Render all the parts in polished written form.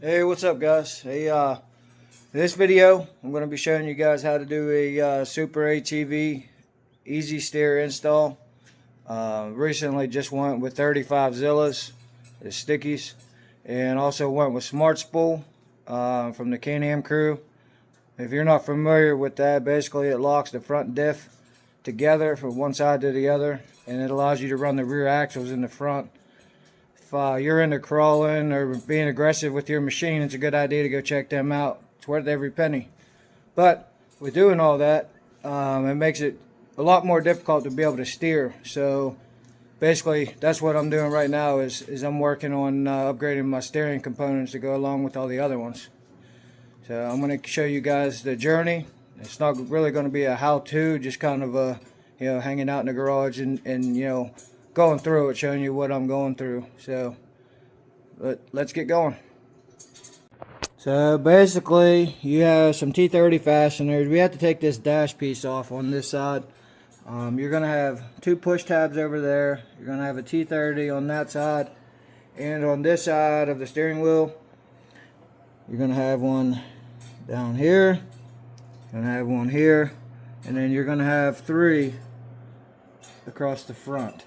Hey, what's up, guys? Hey, in this video I'm going to be showing you guys how to do a Superatv easy steer install. Recently just went with 35 Zillas, the stickies, and also went with Smart Spool from the Canam Crew. If you're not familiar with that, basically it locks the front diff together from one side to the other, and it allows you to run the rear axles in the front. If you're into crawling or being aggressive with your machine, it's a good idea to go check them out. It's worth every penny. But with doing all that, it makes it a lot more difficult to be able to steer. So basically that's what I'm doing right now is I'm working on upgrading my steering components to go along with all the other ones. So I'm going to show you guys the journey. It's not really going to be a how-to, just kind of a, hanging out in the garage and going through it, showing you what I'm going through. So let's get going. So basically you have some T30 fasteners. We have to take this dash piece off on this side. You're going to have two push tabs over there. You're going to have a T30 on that side, and on this side of the steering wheel you're going to have one down here, you're going to have one here, and then you're going to have three across the front.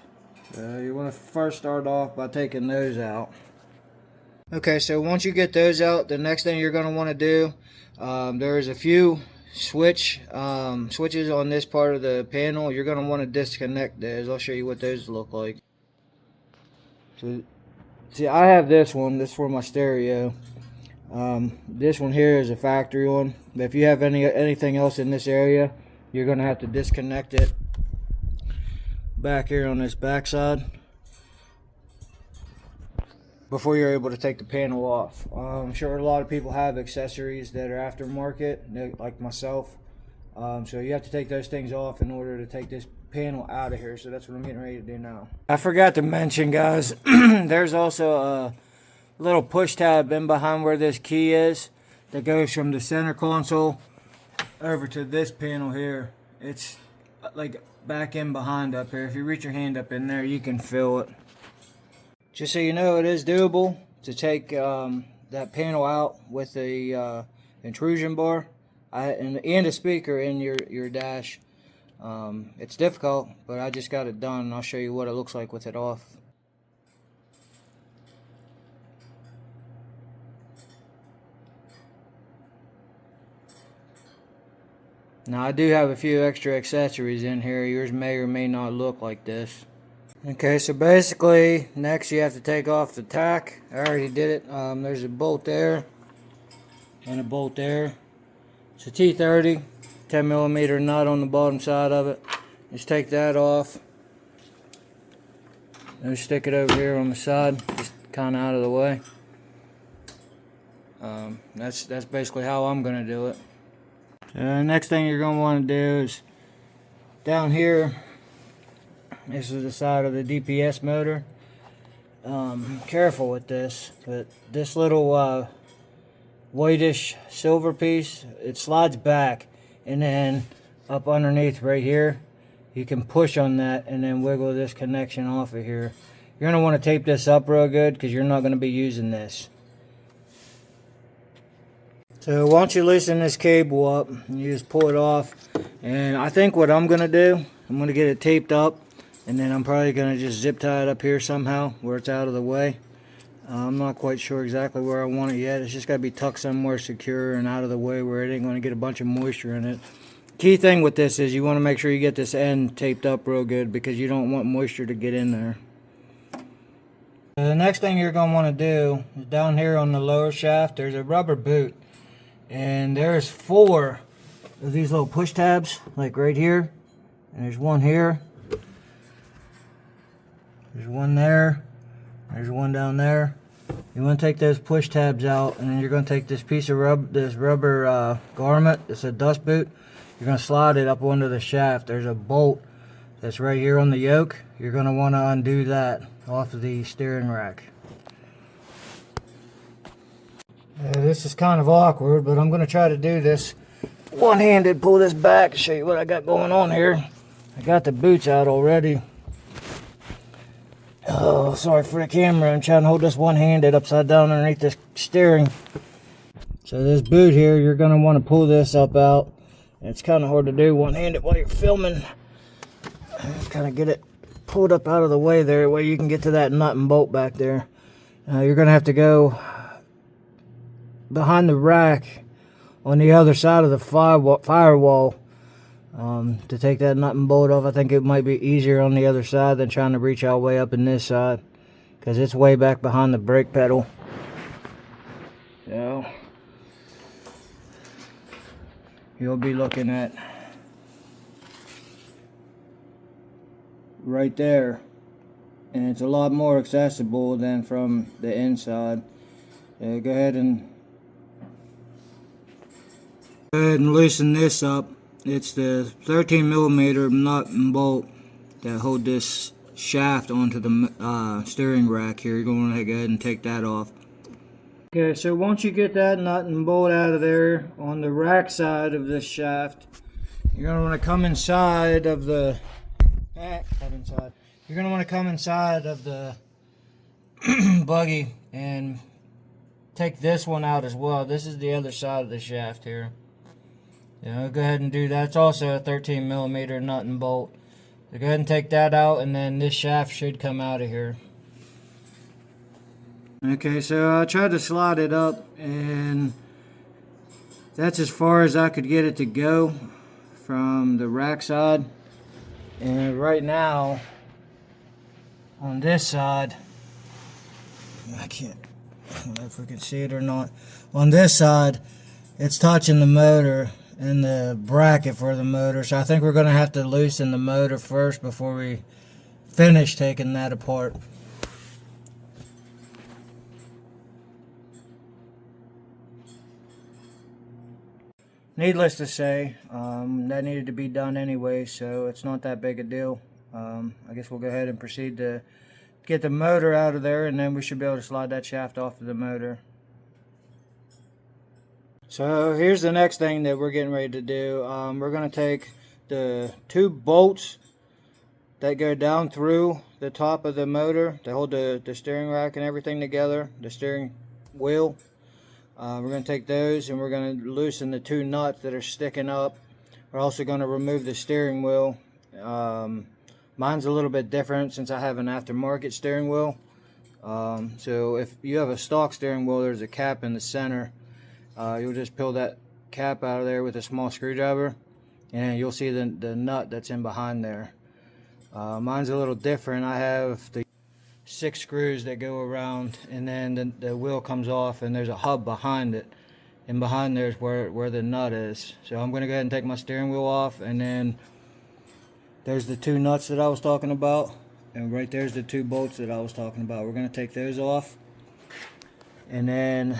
You want to first start off by taking those out. Okay, so once you get those out, the next thing you're going to want to do, there's a few switches on this part of the panel. You're going to want to disconnect those. I'll show you what those look like. So, see, I have this one. This is for my stereo. This one here is a factory one. But if you have anything else in this area, you're going to have to disconnect it back here on this back side before you're able to take the panel off. I'm sure a lot of people have accessories that are aftermarket, like myself. So you have to take those things off in order to take this panel out of here. So that's what I'm getting ready to do now. I forgot to mention, guys, there's also a little push tab in behind where this key is that goes from the center console over to this panel here. It's like back in behind up here. If you reach your hand up in there, you can feel it. Just so you know, it is doable to take that panel out with the intrusion bar and a speaker in your dash. It's difficult, but I just got it done, and I'll show you what it looks like with it off. Now I do have a few extra accessories in here. Yours may or may not look like this. Okay, so basically next you have to take off the tack. I already did it. There's a bolt there and a bolt there. It's a T30 10mm nut on the bottom side of it. Just take that off and stick it over here on the side, just kind of out of the way. That's basically how I'm going to do it. Next thing you're going to want to do is down here, this is the side of the DPS motor. Careful with this, but this little whitish silver piece, it slides back, and then up underneath right here you can push on that and then wiggle this connection off of here. You're going to want to tape this up real good because you're not going to be using this. So once you loosen this cable up, you just pull it off, and I think what I'm going to do, I'm going to get it taped up, and then I'm probably going to just zip tie it up here somehow where it's out of the way. I'm not quite sure exactly where I want it yet. It's just got to be tucked somewhere secure and out of the way where it ain't going to get a bunch of moisture in it. Key thing with this is you want to make sure you get this end taped up real good because you don't want moisture to get in there. The next thing you're going to want to do is down here on the lower shaft, there's a rubber boot. And there's 4 of these little push tabs, like right here. And there's one here. There's one there. There's one down there. You want to take those push tabs out, and then you're going to take this piece of rubber garment. It's a dust boot. You're going to slide it up onto the shaft. There's a bolt that's right here on the yoke. You're going to want to undo that off of the steering rack. This is kind of awkward, but I'm going to try to do this one-handed. Pull this back to show you what I got going on here. I got the boots out already. Oh, Oh, sorry for the camera. I'm trying to hold this one-handed upside down underneath this steering. So this boot here, you're going to want to pull this up out. It's kind of hard to do one-handed while you're filming. Kind of get it pulled up out of the way there, where you can get to that nut and bolt back there. You're going to have to go behind the rack on the other side of the firewall to take that nut and bolt off. I think it might be easier on the other side than trying to reach all the way up in this side, because it's way back behind the brake pedal. So you'll be looking at right there, and it's a lot more accessible than from the inside. Go ahead and loosen this up. It's the 13mm nut and bolt that hold this shaft onto the steering rack here. You're going to go ahead and take that off. Okay, so once you get that nut and bolt out of there on the rack side of this shaft, you're going to want to come inside of the You're going to want to come inside of the buggy and take this one out as well. This is the other side of the shaft here. Go ahead and do that. It's also a 13mm nut and bolt. So go ahead and take that out, and then this shaft should come out of here. Okay, so I tried to slide it up, and that's as far as I could get it to go from the rack side. And right now, on this side, I don't know if we can see it or not. On this side, it's touching the motor and the bracket for the motor. So I think we're going to have to loosen the motor first before we finish taking that apart. Needless to say, that needed to be done anyway, so it's not that big a deal. I guess we'll go ahead and proceed to get the motor out of there, and then we should be able to slide that shaft off of the motor. So here's the next thing that we're getting ready to do. We're going to take the two bolts that go down through the top of the motor to hold the steering rack and everything together, the steering wheel. We're going to take those and we're going to loosen the two nuts that are sticking up. We're also going to remove the steering wheel. Mine's a little bit different since I have an aftermarket steering wheel. So if you have a stock steering wheel, there's a cap in the center. You'll just peel that cap out of there with a small screwdriver, and you'll see the nut that's in behind there. Mine's a little different. I have the 6 screws that go around, and then the wheel comes off, and there's a hub behind it, and behind there's where the nut is. So I'm going to go ahead and take my steering wheel off, and then there's the two nuts that I was talking about, and right there's the two bolts that I was talking about. We're going to take those off, and then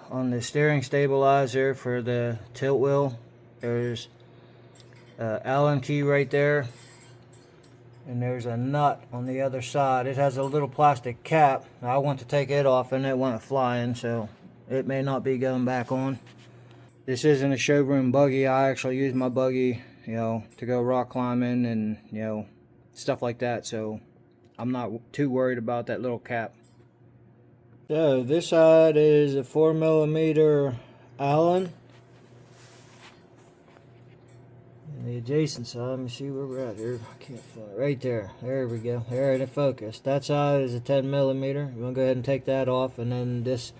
on the steering stabilizer for the tilt wheel, there's an Allen key right there, and there's a nut on the other side. It has a little plastic cap. I want to take it off, and it went flying, so it may not be going back on. This isn't a showroom buggy. I actually use my buggy, to go rock climbing and stuff like that, so I'm not too worried about that little cap. So this side is a 4mm Allen. And the adjacent side, let me see where we're at here. I can't find it. Right there. There we go. There, it focused. That side is a 10mm. We're gonna go ahead and take that off, and then this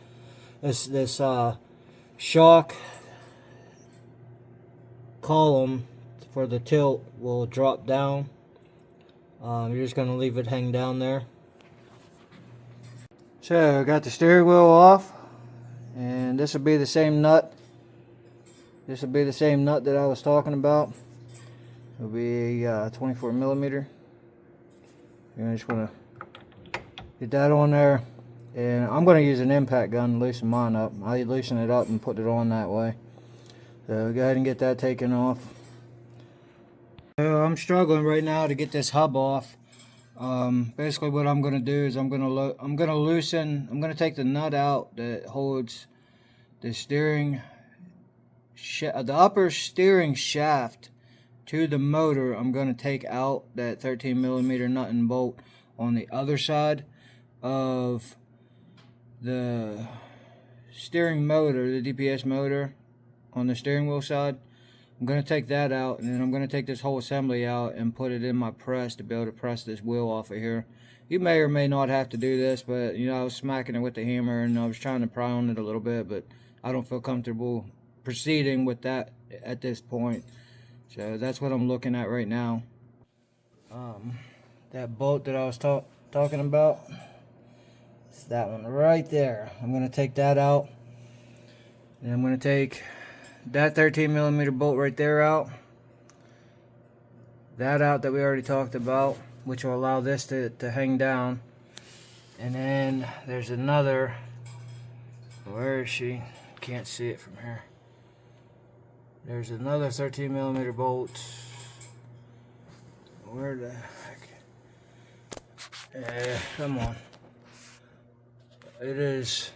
shock column for the tilt will drop down. You're just gonna leave it hang down there. So I got the steering wheel off, and this will be the same nut. This will be the same nut that I was talking about. It'll be a 24mm. You just want to get that on there, and I'm going to use an impact gun to loosen mine up. I loosen it up and put it on that way. So go ahead and get that taken off. So I'm struggling right now to get this hub off. Basically what I'm going to do is I'm going to take the nut out that holds the the upper steering shaft to the motor. I'm going to take out that 13mm nut and bolt on the other side, of the steering motor, the DPS motor on the steering wheel side. I'm going to take that out, and then I'm going to take this whole assembly out and put it in my press to be able to press this wheel off of here. You may or may not have to do this, but you know, I was smacking it with the hammer and I was trying to pry on it a little bit, but I don't feel comfortable proceeding with that at this point. So that's what I'm looking at right now. That bolt that I was talking about, it's that one right there. I'm going to take that out, and I'm going to take that 13mm bolt right there out, that out that we already talked about, which will allow this to hang down. And then there's another, where is she? Can't see it from here. There's another 13mm bolt. Where the heck? Come on. It is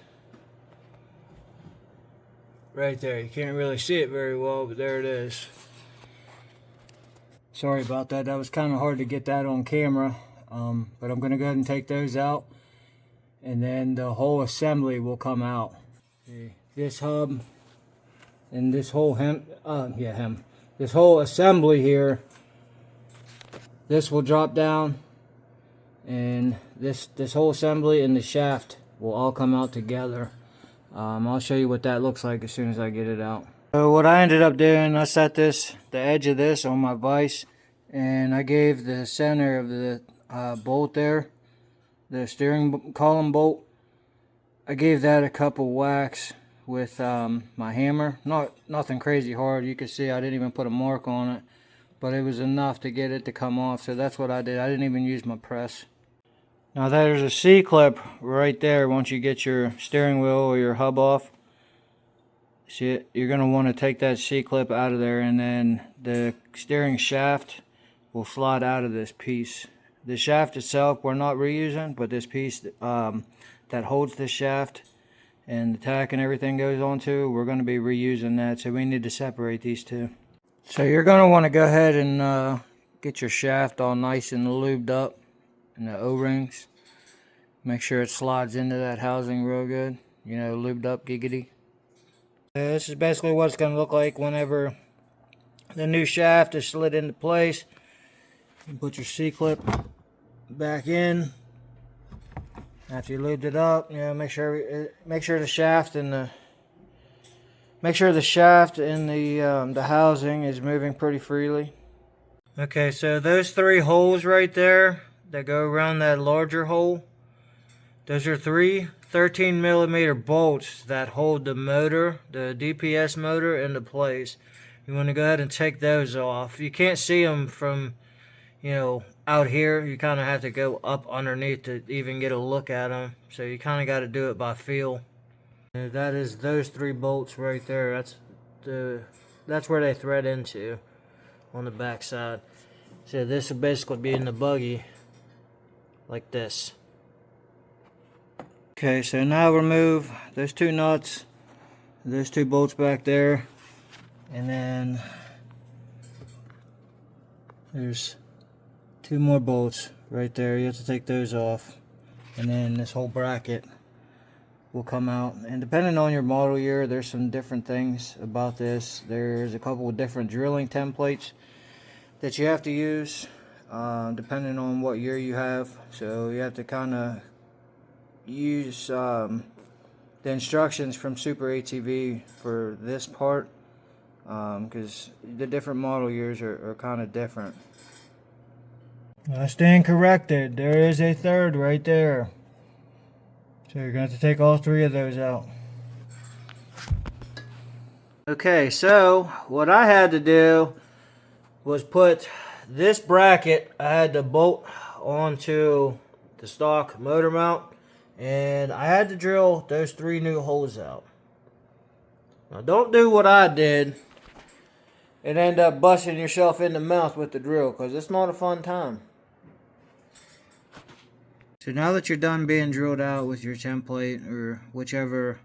right there. You can't really see it very well, but there it is. Sorry about that. That was kind of hard to get that on camera. But I'm going to go ahead and take those out, and then the whole assembly will come out. This hub and this whole this whole assembly here, this will drop down, and this whole assembly and the shaft will all come out together. I'll show you what that looks like as soon as I get it out. So what I ended up doing, I set the edge of this on my vise, and I gave the center of the bolt there, the steering column bolt, I gave that a couple whacks with my hammer. Nothing crazy hard. You can see I didn't even put a mark on it, but it was enough to get it to come off. So that's what I did. I didn't even use my press. Now there's a C-clip right there. Once you get your steering wheel or your hub off, see, you're going to want to take that C-clip out of there, and then the steering shaft will slide out of this piece. The shaft itself we're not reusing, but this piece that holds the shaft and the tack and everything goes onto, we're going to be reusing that. So we need to separate these two. So you're going to want to go ahead and get your shaft all nice and lubed up, and the O-rings. Make sure it slides into that housing real good. You know, lubed up giggity. This is basically what it's going to look like whenever the new shaft is slid into place. You put your C-clip back in. After you lubed it up, you know, make sure the shaft and the housing is moving pretty freely. Okay, so those three holes right there that go around that larger hole, those are three 13mm bolts that hold the motor, the DPS motor, into place. You want to go ahead and take those off. You can't see them from, you know, out here. You kind of have to go up underneath to even get a look at them. So you kind of got to do it by feel. And that is those three bolts right there. That's where they thread into on the back side. So this will basically be in the buggy like this. Okay, so now remove those two nuts, those two bolts back there, and then there's two more bolts right there. You have to take those off, and then this whole bracket will come out. And depending on your model year, there's some different things about this. There's a couple of different drilling templates that you have to use depending on what year you have. So you have to kind of use the instructions from Superatv for this part, because the different model years are kind of different. I stand corrected. There is a third right there. So you're going to have to take all three of those out. Okay, so what I had to do was put this bracket, I had to bolt onto the stock motor mount, and I had to drill those three new holes out. Now don't do what I did and end up busting yourself in the mouth with the drill, because it's not a fun time. So now that you're done being drilled out with your template, or whichever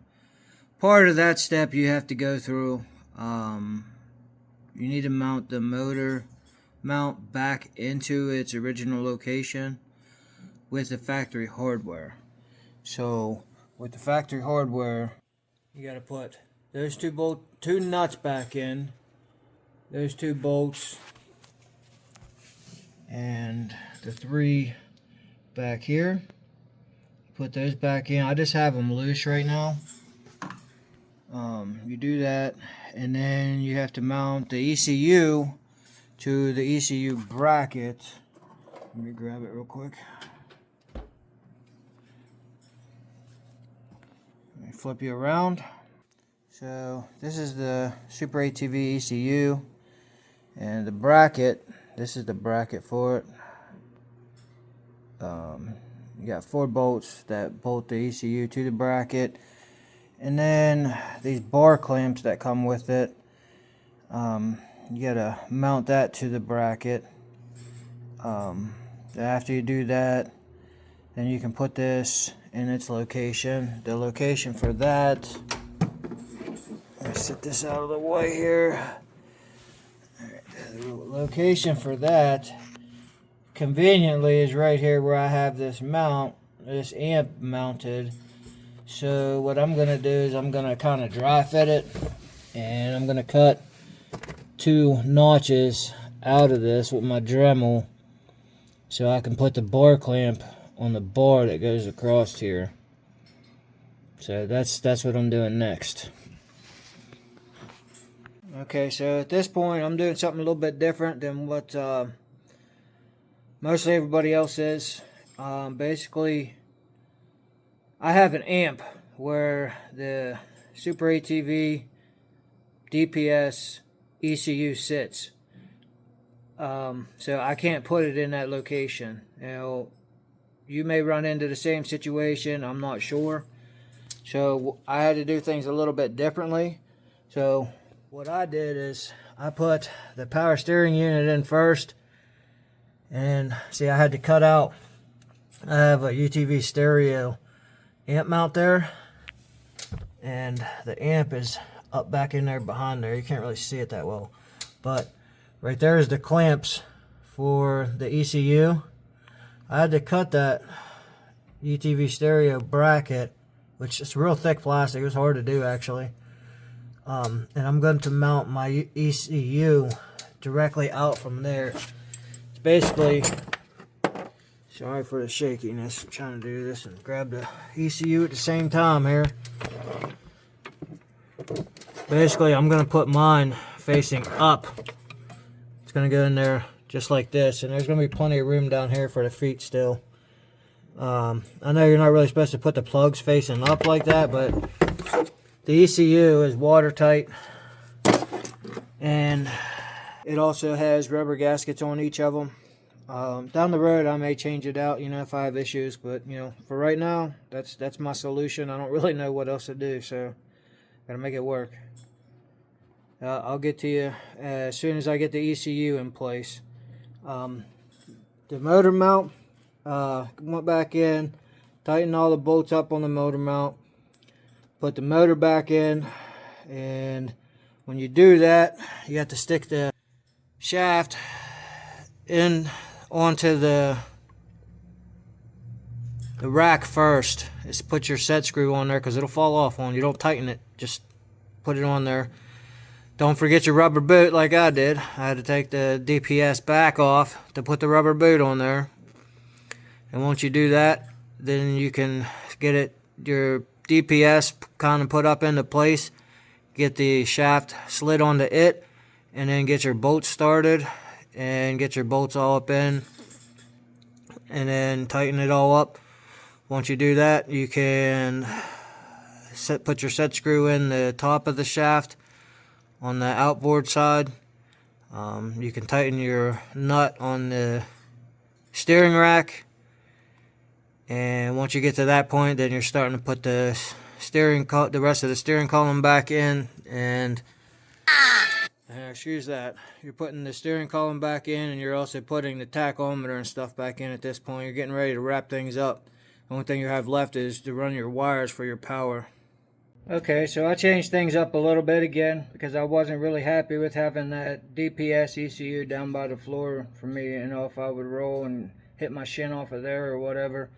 part of that step you have to go through, you need to mount the motor mount back into its original location with the factory hardware. So with the factory hardware, you got to put those two nuts back in, those 2 bolts, and the 3 back here. Put those back in. I just have them loose right now. You do that, and then you have to mount the ECU to the ECU bracket. Let me grab it real quick. Let me flip you around. So this is the Superatv ECU, and the bracket, this is the bracket for it. You got 4 bolts that bolt the ECU to the bracket, and then these bar clamps that come with it. You gotta mount that to the bracket. After you do that, then you can put this in its location. The location for that, let me set this out of the way here. The location for that conveniently is right here where I have this this amp mounted. So what I'm gonna do is I'm gonna kind of dry fit it, and I'm gonna cut 2 notches out of this with my Dremel so I can put the bar clamp on the bar that goes across here. So that's what I'm doing next. Okay, so at this point I'm doing something a little bit different than what mostly everybody else is. Basically, I have an amp where the Superatv DPS ECU sits. So I can't put it in that location. Now, you may run into the same situation, I'm not sure. So I had to do things a little bit differently. So what I did is I put the power steering unit in first. And see, I had to cut out, I have a UTV stereo amp mount there, and the amp is up back in there behind there. You can't really see it that well, but right there is the clamps for the ECU. I had to cut that UTV stereo bracket, which is real thick plastic. It was hard to do actually. And I'm going to mount my ECU directly out from there. It's basically, sorry for the shakiness, I'm trying to do this and grab the ECU at the same time here. Basically, I'm going to put mine facing up. It's going to go in there just like this, and there's going to be plenty of room down here for the feet still. I know you're not really supposed to put the plugs facing up like that, but the ECU is watertight, and it also has rubber gaskets on each of them. Down the road, I may change it out, if I have issues, but for right now, that's my solution. I don't really know what else to do, so gotta make it work. I'll get to you as soon as I get the ECU in place. The motor mount, went back in, tighten all the bolts up on the motor mount, put the motor back in, and when you do that, you have to stick the shaft in onto the rack first. Just put your set screw on there because it'll fall off on you. Don't tighten it, just put it on there. Don't forget your rubber boot like I did. I had to take the DPS back off to put the rubber boot on there. And once you do that, then you can get your DPS kind of put up into place, get the shaft slid onto it, and then get your bolts started and get your bolts all up in, and then tighten it all up. Once you do that, you can put your set screw in the top of the shaft on the outboard side. You can tighten your nut on the steering rack, and once you get to that point, then you're starting to put the rest of the steering column back in, and excuse that, you're putting the steering column back in, and you're also putting the tachometer and stuff back in at this point. You're getting ready to wrap things up. The only thing you have left is to run your wires for your power. Okay, so I changed things up a little bit again because I wasn't really happy with having that DPS ECU down by the floor for me, if I would roll and hit my shin off of there or whatever.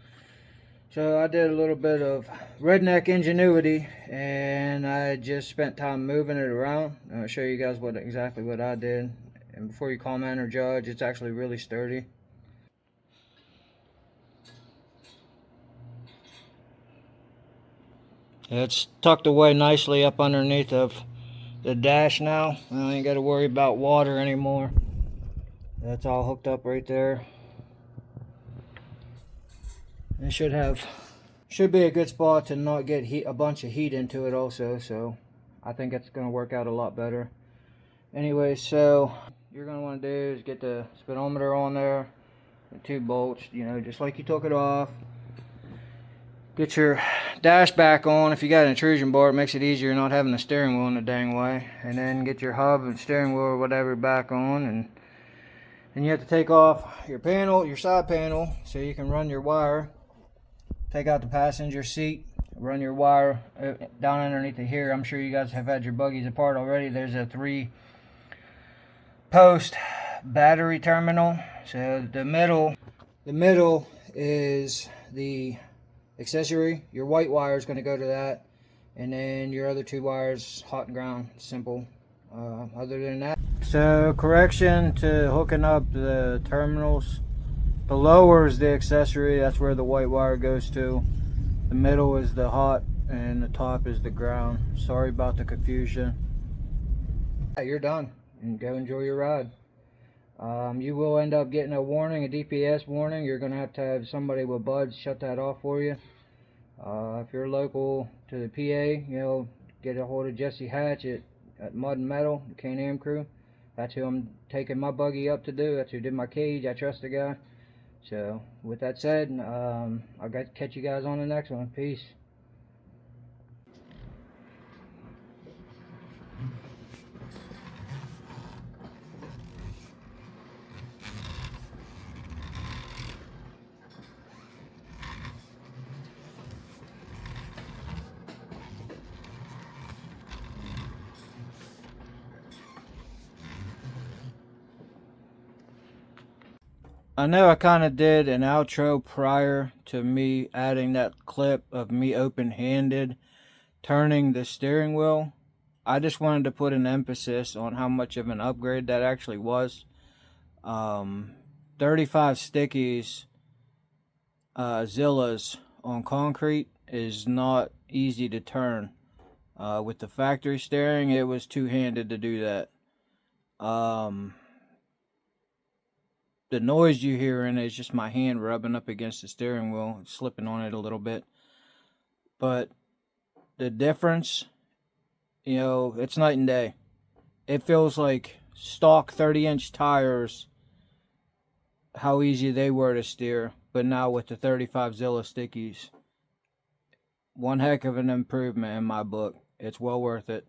So I did a little bit of redneck ingenuity, and I just spent time moving it around. I'll show you guys exactly what I did. And before you comment or judge, it's actually really sturdy. It's tucked away nicely up underneath of the dash now. I ain't got to worry about water anymore. That's all hooked up right there. It should be a good spot to not get a bunch of heat into it also, so I think it's going to work out a lot better. Anyway, so you're going to want to do is get the speedometer on there, the 2 bolts, you know, just like you took it off. Get your dash back on. If you got an intrusion bar, it makes it easier not having the steering wheel in the dang way. And then get your hub and steering wheel or whatever back on, and then you have to take off your panel, your side panel, so you can run your wire. Take out the passenger seat, run your wire down underneath of here. I'm sure you guys have had your buggies apart already. There's a 3-post battery terminal. So the middle is the accessory. Your white wire is going to go to that, and then your other 2 wires, hot and ground, simple. Other than that, so correction to hooking up the terminals. The lower is the accessory, that's where the white wire goes to. The middle is the hot, and the top is the ground. Sorry about the confusion. You're done, and go enjoy your ride. You will end up getting a warning, a DPS warning. You're going to have somebody with buds shut that off for you. If you're local to the PA, you know, get a hold of Jesse Hatch at Mud and Metal, the Canam Crew. That's who I'm taking my buggy up to do. That's who did my cage. I trust the guy. So, with that said, I'll catch you guys on the next one. Peace. I know I kind of did an outro prior to me adding that clip of me open-handed turning the steering wheel. I just wanted to put an emphasis on how much of an upgrade that actually was. 35 stickies, Zillas on concrete is not easy to turn. With the factory steering, it was two-handed to do that. The noise you hear in it is just my hand rubbing up against the steering wheel, slipping on it a little bit. But the difference, you know, it's night and day. It feels like stock 30-inch tires, how easy they were to steer. But now with the 35 Zilla stickies, one heck of an improvement in my book. It's well worth it.